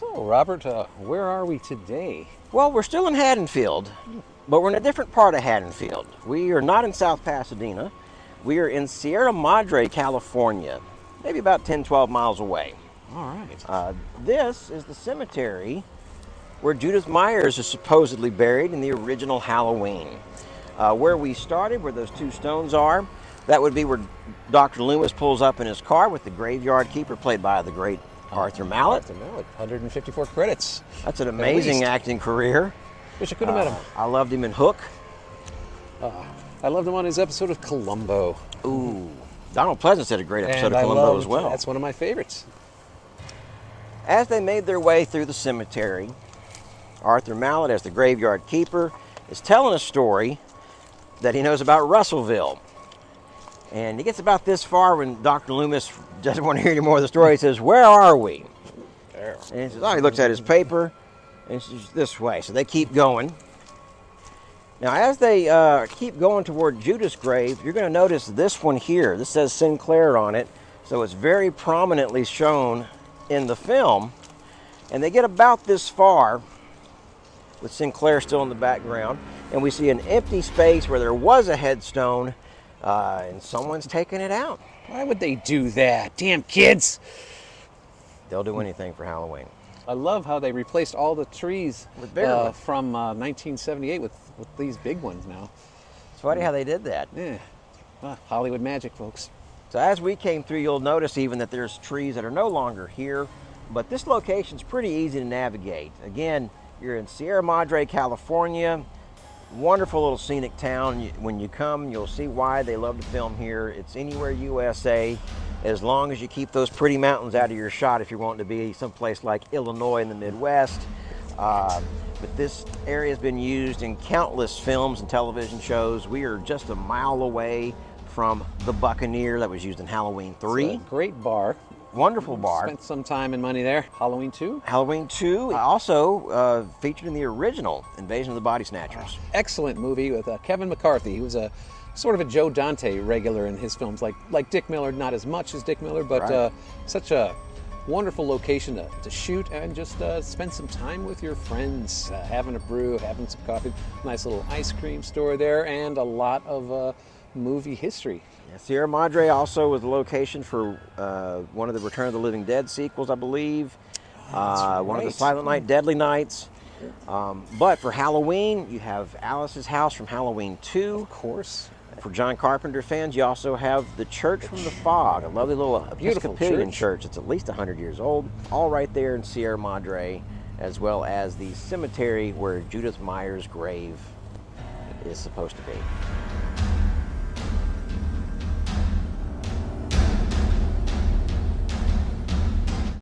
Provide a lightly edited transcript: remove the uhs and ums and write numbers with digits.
So, Robert, where are we today? Well, we're still in Haddonfield, but we're in a different part of Haddonfield. We are not in South Pasadena. We are in Sierra Madre, California, maybe about 10, 12 miles away. All right. This is the cemetery where Judith Myers is supposedly buried in the original Halloween. Where we started, where those two stones are, that would be where Dr. Loomis pulls up in his car with the graveyard keeper, played by the great Arthur Mallet. Arthur Mallet, 154 credits. That's an amazing acting career. Wish I could have met him. I loved him in Hook. I loved him on his episode of Columbo. Ooh. Donald Pleasance did a great episode And of I Columbo loved, as well. That's one of my favorites. As they made their way through the cemetery, Arthur Mallet, as the graveyard keeper, is telling a story that he knows about Russellville. And he gets about this far when Dr. Loomis doesn't want to hear any more of the story. He says, "Where are we?" There. And he says, he looks at his paper, and he says, "This way." So they keep going. Now, as they keep going toward Judith's grave, you're going to notice this one here. This says Sinclair on it, so it's very prominently shown in the film. And they get about this far, with Sinclair still in the background, and we see an empty space where there was a headstone, and someone's taking it out. Why would they do that? Damn kids! They'll do anything for Halloween. I love how they replaced all the trees With bigger ones. from 1978 with these big ones now. It's funny how they did that. Yeah. Well, Hollywood magic, folks. So as we came through, you'll notice even that there's trees that are no longer here, but this location's pretty easy to navigate. Again, you're in Sierra Madre, California. Wonderful little scenic town. When you come, you'll see why they love to film here. It's anywhere USA, as long as you keep those pretty mountains out of your shot if you're wanting to be someplace like Illinois in the Midwest. But this area has been used in countless films and television shows. We are just a mile away from the Buccaneer that was used in Halloween 3. It's a great bar. Wonderful bar. Spent some time and money there. Halloween 2. Halloween 2, also featured in the original Invasion of the Body Snatchers. Excellent movie with Kevin McCarthy. He was a sort of a Joe Dante regular in his films, like Dick Miller, not as much as Dick Miller, but Right. Such a wonderful location to shoot and just spend some time with your friends, having a brew, having some coffee. Nice little ice cream store there, and a lot of movie history. Yeah, Sierra Madre also was the location for one of the Return of the Living Dead sequels, I believe. One of the Silent Night, Deadly Nights. But for Halloween, you have Alice's house from Halloween 2. Of course. For John Carpenter fans, you also have the Church from the Fog, a lovely little Beautiful Episcopalian church. It's at least 100 years old, all right there in Sierra Madre, as well as the cemetery where Judith Myers' grave is supposed to be.